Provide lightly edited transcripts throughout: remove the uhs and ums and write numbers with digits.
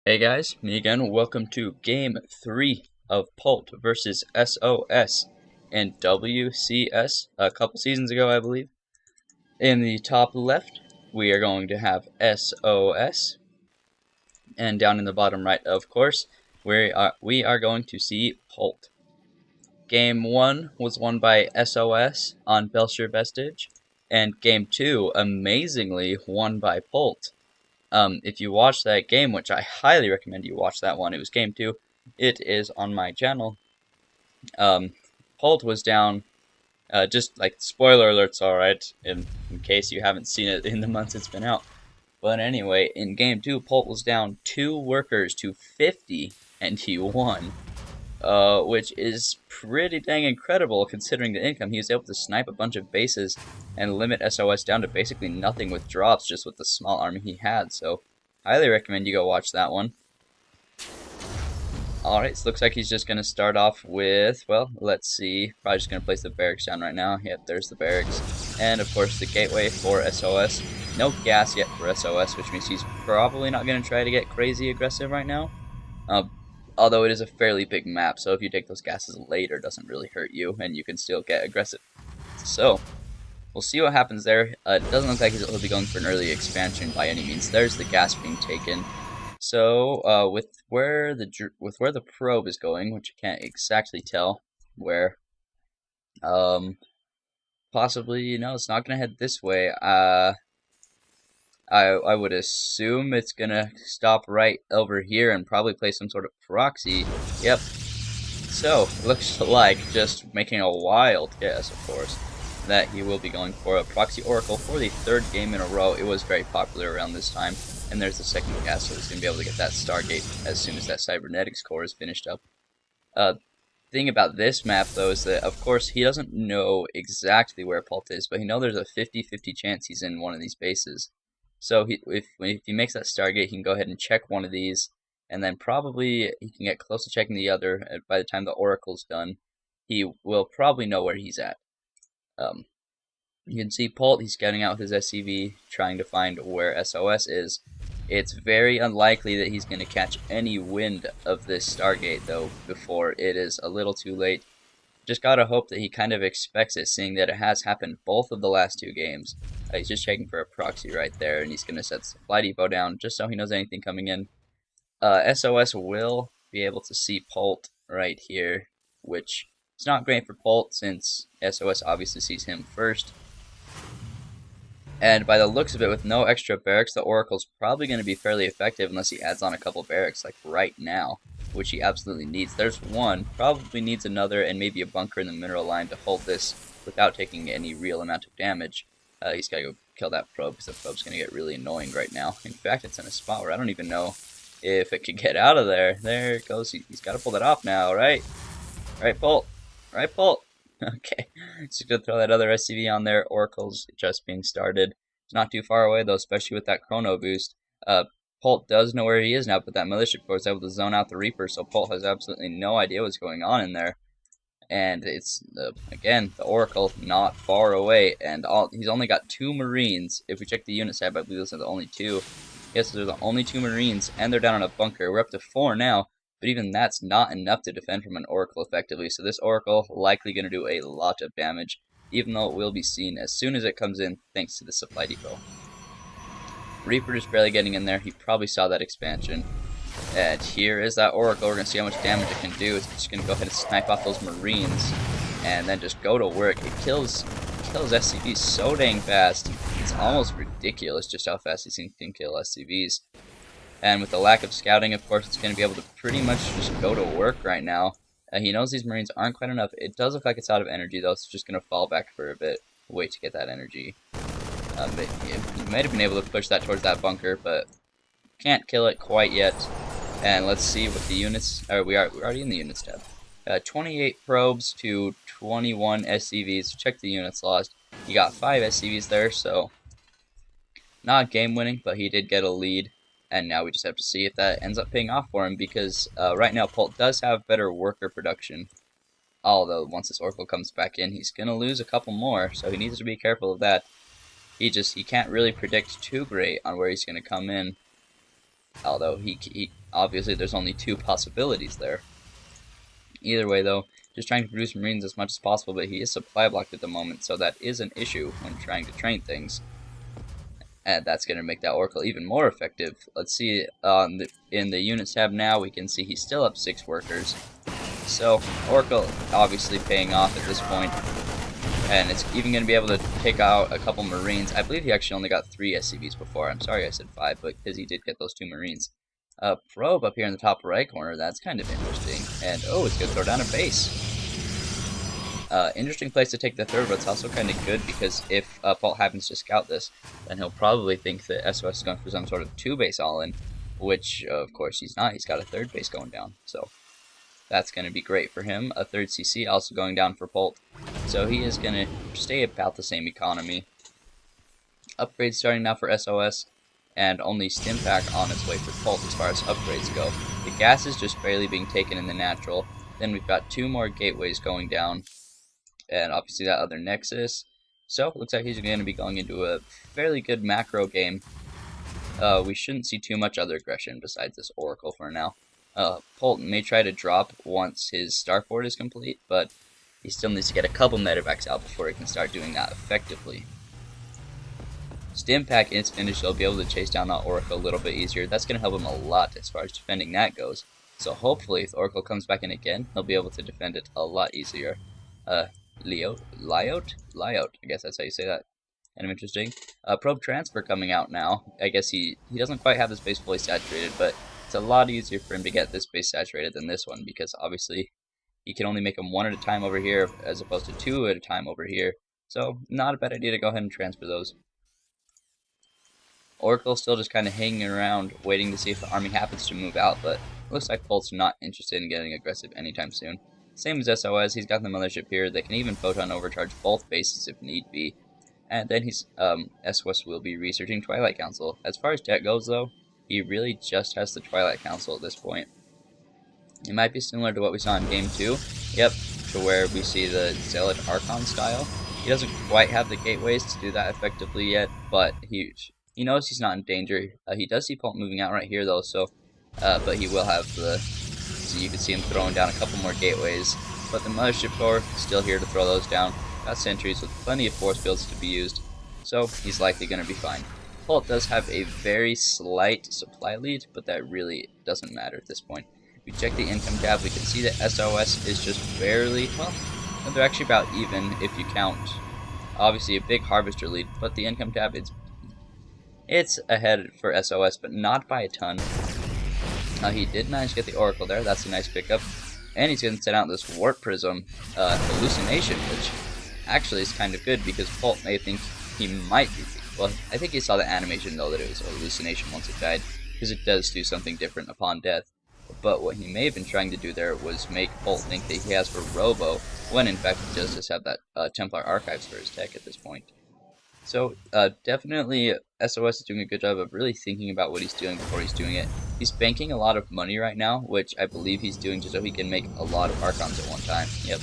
Hey guys, me again. Welcome to Game 3 of Polt versus sOs in WCS a couple seasons ago, I believe. In the top left, we are going to have sOs, and down in the bottom right, of course, we are going to see Polt. Game 1 was won by sOs on Belcher Vestige, and Game 2, amazingly, won by Polt. If you watch that game, which I highly recommend you watch that one, it was game 2, it is on my channel. Polt was down, just like spoiler alerts, alright, in case you haven't seen it in the months it's been out. But anyway, in game 2, Polt was down 2 workers to 50, and he won. Which is pretty dang incredible considering the income. He was able to snipe a bunch of bases and limit sOs down to basically nothing with drops, just with the small army he had. So, highly recommend you go watch that one. Alright, so looks like he's just going to start off with, well, let's see. Probably just going to place the barracks down right now. Yep, there's the barracks. And, of course, the gateway for sOs. No gas yet for sOs, which means he's probably not going to try to get crazy aggressive right now. Although it is a fairly big map, so if you take those gases later, it doesn't really hurt you, and you can still get aggressive. So, we'll see what happens there. It doesn't look like he'll be going for an early expansion by any means. There's the gas being taken. So, with where the probe is going, which I can't exactly tell where, possibly, it's not going to head this way. I would assume it's gonna stop right over here and probably play some sort of proxy. Yep. So, looks like, just making a wild guess, of course, that he will be going for a proxy oracle for the 3rd game in a row. It was very popular around this time. And there's the 2nd gas, so he's gonna be able to get that Stargate as soon as that cybernetics core is finished up. Thing about this map, though, is that, of course, he doesn't know exactly where Polt is, but he knows there's a 50-50 chance he's in one of these bases. So if he makes that Stargate, he can go ahead and check one of these, and then probably he can get close to checking the other. By the time the Oracle's done, he will probably know where he's at. You can see Polt, he's scouting out with his SCV, trying to find where sOs is. It's very unlikely that he's going to catch any wind of this Stargate, though, before it is a little too late. Just gotta hope that he kind of expects it, seeing that it has happened both of the last 2 games. He's just checking for a proxy right there, and he's gonna set the supply depot down just so he knows anything coming in. sOs will be able to see Polt right here, which is not great for Polt since sOs obviously sees him first. And by the looks of it, with no extra barracks, the Oracle's probably going to be fairly effective unless he adds on a couple barracks, like right now, which he absolutely needs. There's one, probably needs another, and maybe a bunker in the mineral line to hold this without taking any real amount of damage. He's got to go kill that probe, because the probe's going to get really annoying right now. In fact, it's in a spot where I don't even know if it could get out of there. There it goes. He's got to pull that off now, right? Right, Polt. Right, Polt. Okay, just gonna throw that other SCV on there. Oracle's just being started. It's not too far away though, especially with that chrono boost. Polt does know where he is now, but that militia corps is able to zone out the Reaper, so Polt has absolutely no idea what's going on in there. And it's again the Oracle not far away, and he's only got 2 Marines. If we check the unit tab, I believe those are the only 2. Yes, they're the only 2 Marines, and they're down on a bunker. We're up to 4 now. But even that's not enough to defend from an Oracle effectively, so this Oracle likely going to do a lot of damage, even though it will be seen as soon as it comes in thanks to the supply depot. Reaper just barely getting in there. He probably saw that expansion. And here is that Oracle. We're going to see how much damage it can do. It's just going to go ahead and snipe off those Marines and then just go to work. It kills SCVs so dang fast. It's almost ridiculous just how fast these things can kill SCVs. And with the lack of scouting, of course, it's going to be able to pretty much just go to work right now. He knows these Marines aren't quite enough. It does look like it's out of energy, though, so it's just going to fall back for a bit. Wait to get that energy. But he might have been able to push that towards that bunker, but can't kill it quite yet. And let's see what the units... we're already in the units tab. 28 probes to 21 SCVs. Check the units lost. He got 5 SCVs there, so... not game-winning, but he did get a lead. And now we just have to see if that ends up paying off for him, because right now Polt does have better worker production. Although once this Oracle comes back in, he's going to lose a couple more, so he needs to be careful of that. He can't really predict too great on where he's going to come in. Although obviously there's only two possibilities there. Either way though, just trying to produce Marines as much as possible, but he is supply blocked at the moment, so that is an issue when trying to train things. And that's going to make that Oracle even more effective. Let's see, in the units tab now, we can see he's still up 6 workers. So, Oracle obviously paying off at this point. And it's even going to be able to take out a couple Marines. I believe he actually only got 3 SCVs before. I'm sorry I said 5, but because he did get those 2 Marines. Probe up here in the top right corner, that's kind of interesting. And, oh, it's going to throw down a base. Interesting place to take the third, but it's also kind of good because if Polt happens to scout this, then he'll probably think that SOS is going for some sort of 2-base all-in, which, of course, he's not. He's got a 3rd base going down, so that's going to be great for him. A 3rd CC also going down for Polt, so he is going to stay about the same economy. Upgrades starting now for SOS, and only Stim Pack on its way for Polt as far as upgrades go. The gas is just barely being taken in the natural. Then we've got 2 more gateways going down, and obviously that other Nexus. So, looks like he's going to be going into a fairly good macro game. We shouldn't see too much other aggression besides this Oracle for now. Polt may try to drop once his Starport is complete, but he still needs to get a couple medevacs out before he can start doing that effectively. Stim Pack in its finish, he'll be able to chase down that Oracle a little bit easier. That's going to help him a lot as far as defending that goes. So hopefully, if the Oracle comes back in again, he'll be able to defend it a lot easier. Lyot, I guess that's how you say that. Kind of interesting. Probe Transfer coming out now. I guess he doesn't quite have this base fully saturated, but it's a lot easier for him to get this base saturated than this one, because obviously he can only make them 1 at a time over here as opposed to 2 at a time over here. So not a bad idea to go ahead and transfer those. Oracle's still just kind of hanging around, waiting to see if the army happens to move out, but it looks like Polt's not interested in getting aggressive anytime soon. Same as SOS, he's got the mothership here. They can even photon overcharge both bases if need be. And then SOS will be researching Twilight Council. As far as tech goes though, he really just has the Twilight Council at this point. It might be similar to what we saw in Game 2. Yep, to where we see the Zealot Archon style. He doesn't quite have the gateways to do that effectively yet, but he knows he's not in danger. He does see Polt moving out right here though, so but he will have the... So you can see him throwing down a couple more gateways, but the Mothership Core is still here to throw those down. Got sentries with plenty of force fields to be used, so he's likely going to be fine. Polt does have a very slight supply lead, but that really doesn't matter at this point. If we check the income tab, we can see that SOS is just barely, well, they're actually about even if you count, obviously a big harvester lead, but the income tab, it's ahead for SOS, but not by a ton. He did manage to get the Oracle there, that's a nice pickup. And he's going to send out this Warp Prism hallucination, which actually is kind of good because Polt may think he might be... Well, I think he saw the animation though that it was a hallucination once it died, because it does do something different upon death. But what he may have been trying to do there was make Polt think that he has for Robo, when in fact he does just have that Templar Archives for his tech at this point. So, definitely SOS is doing a good job of really thinking about what he's doing before he's doing it. He's banking a lot of money right now, which I believe he's doing just so he can make a lot of Archons at one time. Yep,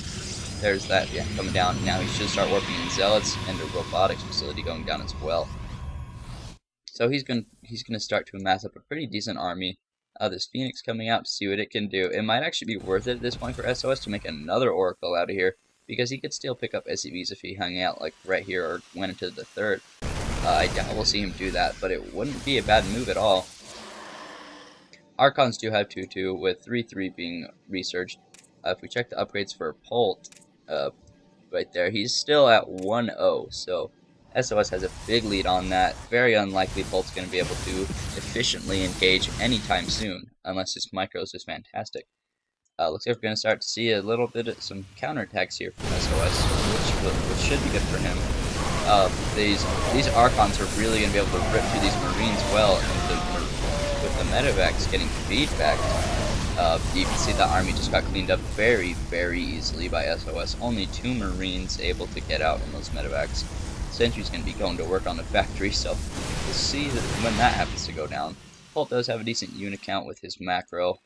there's that, yeah, coming down. Now he should start working in Zealots, and a robotics facility going down as well. So he's gonna start to amass up a pretty decent army. This Phoenix coming out to see what it can do. It might actually be worth it at this point for SOS to make another Oracle out of here, because he could still pick up SCVs if he hung out like right here or went into the 3rd. I doubt we'll see him do that, but it wouldn't be a bad move at all. Archons do have 2-2, with 3-3 being researched. If we check the upgrades for Polt, right there, he's still at 1-0, so SOS has a big lead on that. Very unlikely Polt's going to be able to efficiently engage anytime soon, unless his micros is fantastic. Looks like we're going to start to see a little bit of some counterattacks here from SOS, which should be good for him. These Archons are really going to be able to rip through these Marines well, and with the medevacs getting feedback, you can see the army just got cleaned up very, very easily by SOS. Only 2 Marines able to get out in those medevacs. Sentry's going to be going to work on the factory, so we'll see when that happens to go down. Polt does have a decent unit count with his macro,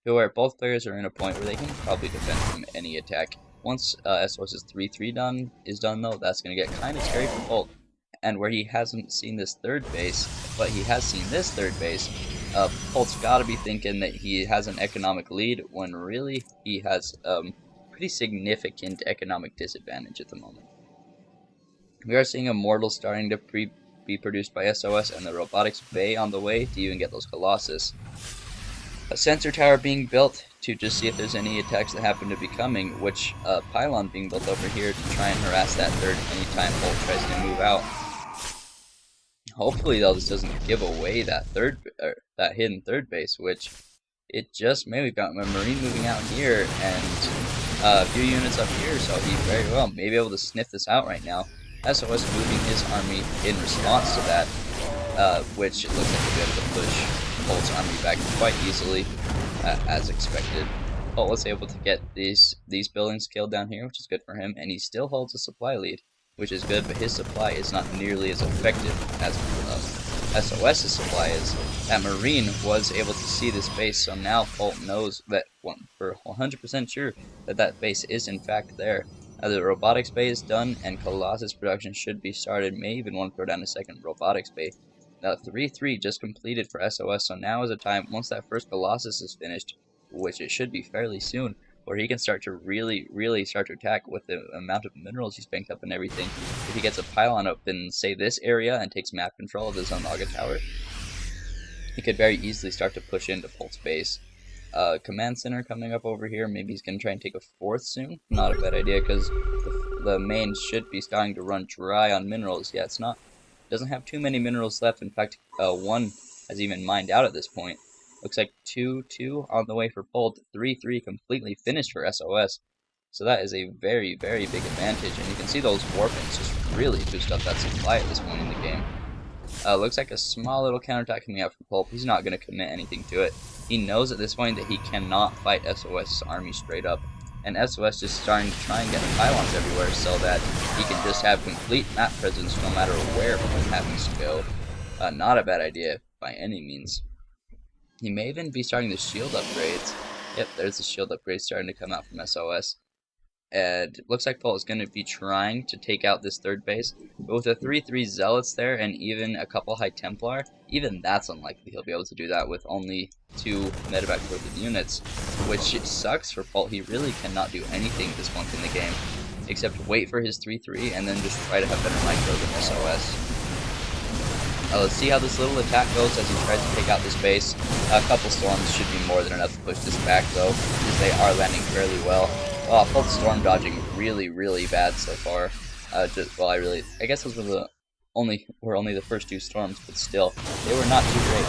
where both players are in a point where they can probably defend from any attack. Once SOS's 3-3 is done though, that's going to get kind of scary for Polt. And where he hasn't seen this 3rd base, but he has seen this 3rd base, Polt's got to be thinking that he has an economic lead when really he has pretty significant economic disadvantage at the moment. We are seeing Immortals starting to be produced by SOS, and the Robotics Bay on the way to even get those Colossus. A sensor tower being built to just see if there's any attacks that happen to be coming, which pylon being built over here to try and harass that third anytime Polt tries to move out. Hopefully, though, this doesn't give away that that hidden third base, which it just may. We've got a Marine moving out here and a few units up here, so he very well may be able to sniff this out right now. SOS moving his army in response to that, which it looks like he'll be able to push Polt's army back quite easily, as expected. Polt was able to get these buildings killed down here, which is good for him, and he still holds a supply lead, which is good, but his supply is not nearly as effective as SOS's supply is. That Marine was able to see this base, so now Polt knows that we're 100% sure that that base is in fact there. The robotics bay is done, and Colossus production should be started. May even want to throw down a second robotics bay. Now 3-3 just completed for SOS, so now is a time, once that first Colossus is finished, which it should be fairly soon, where he can start to really start to attack with the amount of minerals he's banked up and everything. If he gets a pylon up in, say, this area and takes map control of the Zonaga Tower, he could very easily start to push into Polt's base. Command center coming up over here. Maybe he's going to try and take a fourth soon. Not a bad idea, because the main should be starting to run dry on minerals. Yeah, it's not. Doesn't have too many minerals left. In fact, one has even mined out at this point. Looks like 2-2 on the way for Polt. 3-3 completely finished for SOS. So that is a very big advantage. And you can see those warpings just really boost up that supply at this point in the game. Looks like a small little counterattack coming out from Polt. He's not going to commit anything to it. He knows at this point that he cannot fight SOS's army straight up. And SOS just starting to try and get pylons everywhere so that he can just have complete map presence no matter where Polt happens to go. Not a bad idea by any means. He may even be starting the shield upgrades. Yep, there's the shield upgrades starting to come out from SOS. And it looks like Polt is going to be trying to take out this third base. But with the 3-3 Zealots there and even a couple High Templar, even that's unlikely he'll be able to do that with only 2 medevac worth units. Which sucks for Polt. He really cannot do anything at this point in the game, except wait for his 3-3 and then just try to have better micro than SOS. Let's see how this little attack goes as he tries to take out this base. A couple storms should be more than enough to push this back though, because they are landing fairly well. Oh, Polt's storm dodging really bad so far. I guess those were only the first 2 storms, but still, they were not too great.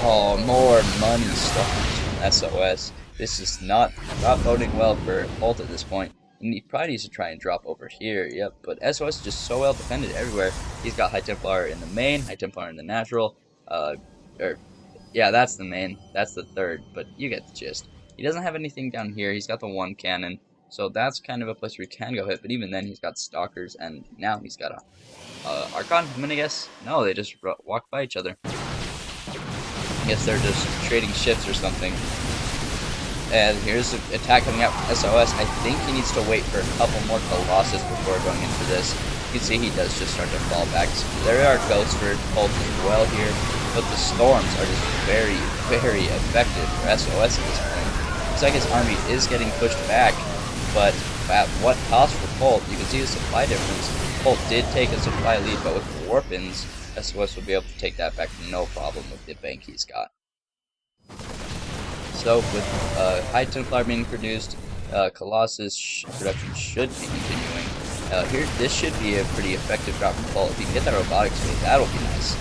Oh, more money storms from SOS. This is not boding well for Polt at this point. And he probably needs to try and drop over here, yep, but SOS is just so well defended everywhere. He's got High Templar in the main, High Templar in the natural, yeah, that's the main, that's the third, but you get the gist. He doesn't have anything down here. He's got the 1 cannon, so that's kind of a place where he can go hit, but even then he's got Stalkers, and now he's got a Archon, I'm gonna guess? No, they just walk by each other. I guess they're just trading ships or something. And here's an attack coming out from SOS. I think he needs to wait for a couple more Colossus before going in for this. You can see he does just start to fall back. So there are ghosts for Polt as well here, but the storms are just very effective for SOS at this point. Looks like his army is getting pushed back, but at what cost for Polt? You can see the supply difference. Polt did take a supply lead, but with Warpins, SOS will be able to take that back no problem with the bank he's got. So with High Templar being produced, Colossus production should be continuing. Here, this should be a pretty effective drop from Polt. If you can get that robotics speed, that'll be nice.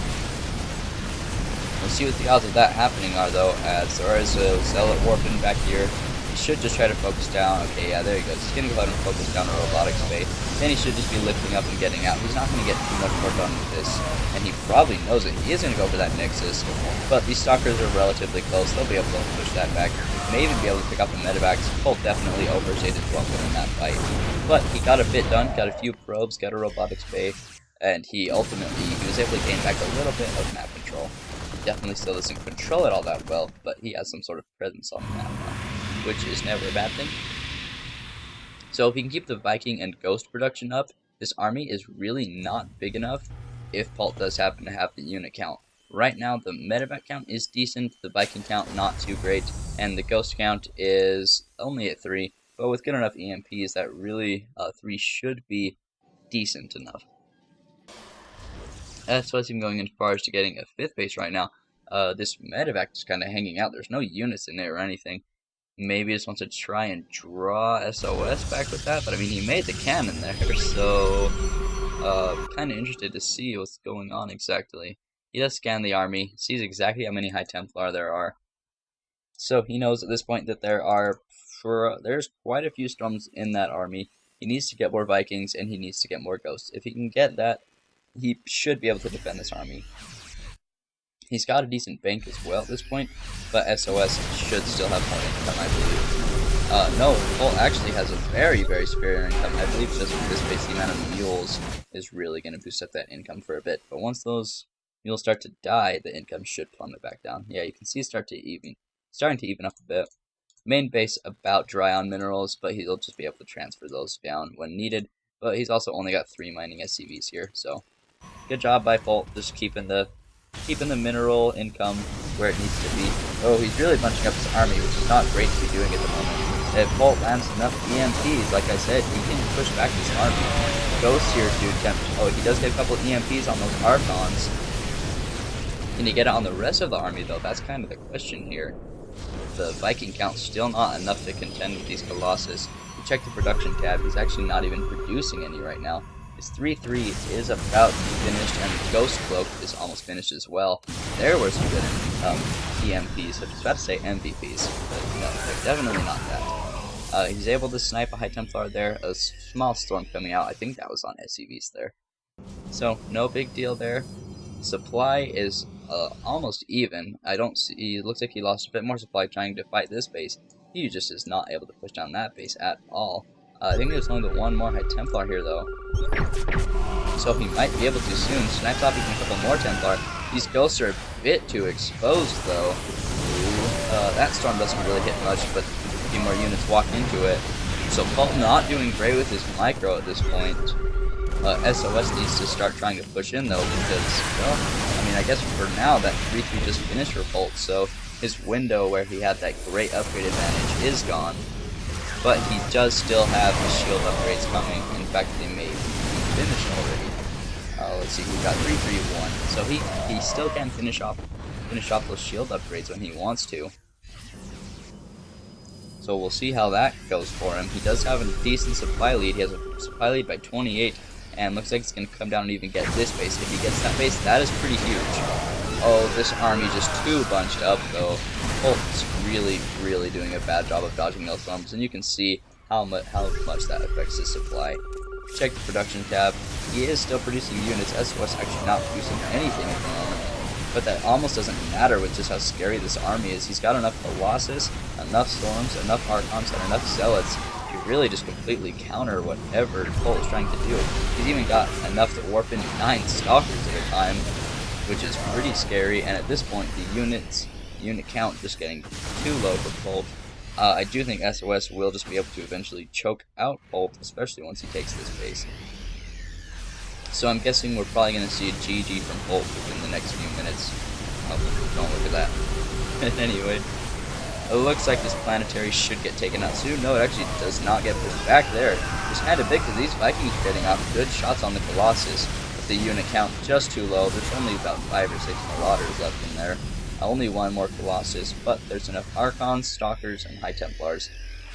We'll see what the odds of that happening are, though, as there is a Zealot Warpin back here. He should just try to focus down. Okay, yeah, there he goes. He's going to go ahead and focus down the robotics bay. Then he should just be lifting up and getting out. He's not going to get too much more done with this, and he probably knows it. He is going to go for that Nexus, but these Stalkers are relatively close. They'll be able to push that back. May even be able to pick up the medevacs. Polt definitely overstayed his welcome in that fight, but he got a bit done. Got a few probes, got a robotics bay, and he was able to gain back a little bit of map control. He definitely still doesn't control it all that well, but he has some sort of presence on the map now, which is never a bad thing. So if he can keep the Viking and Ghost production up, this army is really not big enough if Polt does happen to have the unit count. Right now, the medevac count is decent, the Viking count not too great, and the ghost count is only at 3, but with good enough EMPs, that really 3 should be decent enough. That's what's even going as far as to getting a 5th base right now. This medevac is kind of hanging out. There's no units in there or anything. Maybe just wants to try and draw SOS back with that, but I mean, he made the cannon there, so kind of interested to see what's going on exactly. He does scan the army, sees exactly how many High Templar there are, so he knows at this point that there's quite a few storms in that army. He needs to get more Vikings, and he needs to get more ghosts. If he can get that, he should be able to defend this army. He's got a decent bank as well at this point, but SOS should still have more income, I believe. No, Polt actually has a very, very superior income. I believe just with this base, the amount of mules is really going to boost up that income for a bit. But once those mules start to die, the income should plummet back down. Yeah, you can see starting to even up a bit. Main base about dry on minerals, but he'll just be able to transfer those down when needed. But he's also only got 3 mining SCVs here, so good job by Polt, just keeping the mineral income where it needs to be. Oh, he's really bunching up his army, which is not great to be doing at the moment. If Polt lands enough EMPs, like I said, he can push back this army. Ghosts here to attempt. Oh, he does get a couple of EMPs on those Archons. Can he get it on the rest of the army, though? That's kind of the question here. The Viking count's still not enough to contend with these Colossus. You check the production tab, he's actually not even producing any right now. His 3-3 is about to be finished, and the Ghost Cloak is almost finished as well. There were some good EMPs, I was about to say MVPs, but no, they're definitely not that. He's able to snipe a High Templar there, a small storm coming out, I think that was on SCVs there. So, no big deal there. Supply is almost even. It looks like he lost a bit more supply trying to fight this base. He just is not able to push down that base at all. I think there's only the one more High Templar here, though. So he might be able to soon. Snipes off even a couple more Templar. These ghosts are a bit too exposed, though. That storm doesn't really hit much, but a few more units walk into it. So Polt not doing great with his micro at this point. SOS needs to start trying to push in, though, because, well, I mean, I guess for now that 3-3 just finished for Polt, so his window where he had that great upgrade advantage is gone. But he does still have his shield upgrades coming. In fact, they may be finished already. Let's see, we got 3-3-1. So he still can finish off those shield upgrades when he wants to. So we'll see how that goes for him. He does have a decent supply lead. He has a supply lead by 28, and looks like he's going to come down and even get this base. If he gets that base, that is pretty huge. Oh, this army just too bunched up, though. Polt's really doing a bad job of dodging those storms, and you can see how much that affects his supply. Check the production tab. He is still producing units. SOS actually not producing anything at the moment, but that almost doesn't matter with just how scary this army is. He's got enough Colossus, enough Storms, enough Archons, and enough Zealots to really just completely counter whatever Polt is trying to do. He's even got enough to warp in 9 Stalkers at a time, which is pretty scary, and at this point the unit count just getting too low for Polt. I do think SOS will just be able to eventually choke out Polt, especially once he takes this base. So I'm guessing we're probably going to see a GG from Polt within the next few minutes. Oh, don't look at that. Anyway, it looks like this planetary should get taken out soon. No, it actually does not get pushed back there. It's kind of big because these Vikings are getting off good shots on the Colossus. With the unit count just too low, there's only about 5 or 6 Marauders left in there. Only one more Colossus, but there's enough Archons, Stalkers, and High Templars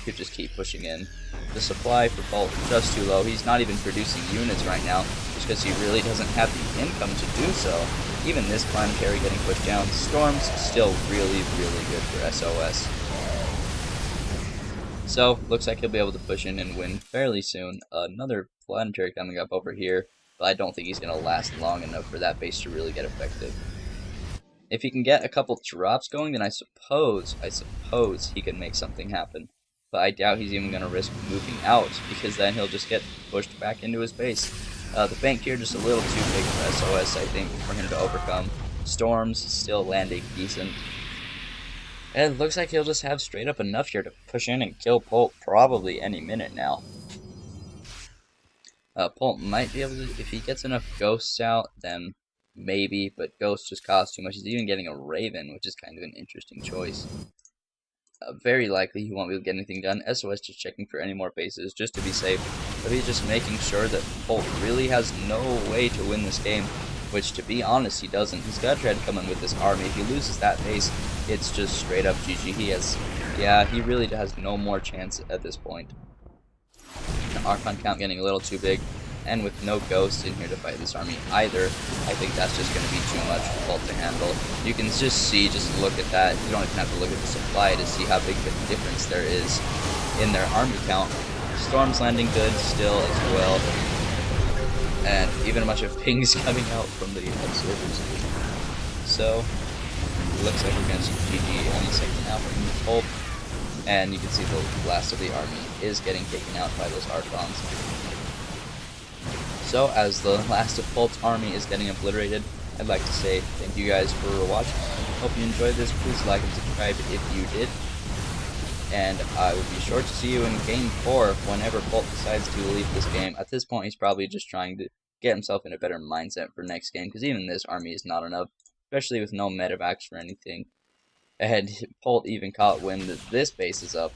to just keep pushing in. The supply for Polt just too low. He's not even producing units right now, just because he really doesn't have the income to do so. Even this planetary getting pushed down. Storm's still really good for SOS. So, looks like he'll be able to push in and win fairly soon. Another planetary coming up over here, but I don't think he's going to last long enough for that base to really get effective. If he can get a couple drops going, then I suppose he can make something happen. But I doubt he's even going to risk moving out, because then he'll just get pushed back into his base. The bank here just a little too big for SOS, I think, for him to overcome. Storms still landing decent. And it looks like he'll just have straight up enough here to push in and kill Polt probably any minute now. Polt might be able to, if he gets enough ghosts out, then maybe, but Ghost just costs too much. He's even getting a Raven, which is kind of an interesting choice. Very likely he won't be able to get anything done. SOS just checking for any more bases just to be safe, but he's just making sure that Polt really has no way to win this game, which, to be honest, he doesn't. He's got to try to come in with this army. If he loses that base, it's just straight up GG. He really has no more chance at this point. The Archon count getting a little too big, and with no Ghosts in here to fight this army either, I think that's just going to be too much for Polt to handle. You can just look at that. You don't even have to look at the supply to see how big of a difference there is in their army count. Storm's landing good still as well, and even a bunch of pings coming out from the observers. So, it looks like we're going to see GG any second now from Polt, and you can see the last of the army is getting taken out by those Archons. So, as the last of Polt's army is getting obliterated, I'd like to say thank you guys for watching. Hope you enjoyed this. Please like and subscribe if you did. And I will be sure to see you in Game 4 whenever Polt decides to leave this game. At this point, he's probably just trying to get himself in a better mindset for next game, because even this army is not enough, especially with no medevacs or anything. And Polt even caught wind that this base is up,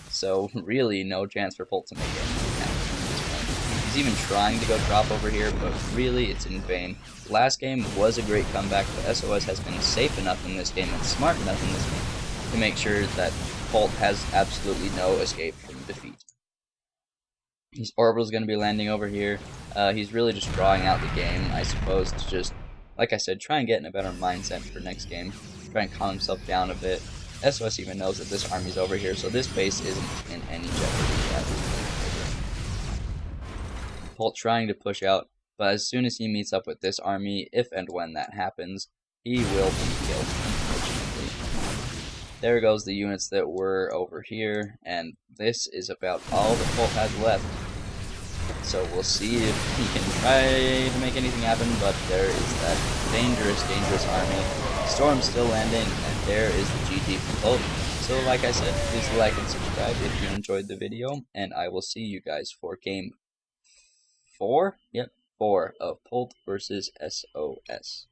so really no chance for Polt to make anything happen at this point. He's even trying to go drop over here, but really it's in vain. Last game was a great comeback, but SOS has been safe enough in this game and smart enough in this game to make sure that Polt has absolutely no escape from defeat. His Orbital's going to be landing over here. He's really just drawing out the game, I suppose, to just, like I said, try and get in a better mindset for next game. Try and calm himself down a bit. SOS even knows that this army's over here, so this base isn't in any jeopardy at this point. Polt trying to push out, but as soon as he meets up with this army, if and when that happens, he will be killed, unfortunately. There goes the units that were over here, and this is about all that Polt has left. So we'll see if he can try to make anything happen, but there is that dangerous army. Storm's still landing, and there is the GG from Polt. So like I said, please like and subscribe if you enjoyed the video, and I will see you guys for Game 4? Yep, 4 of Polt versus SOS.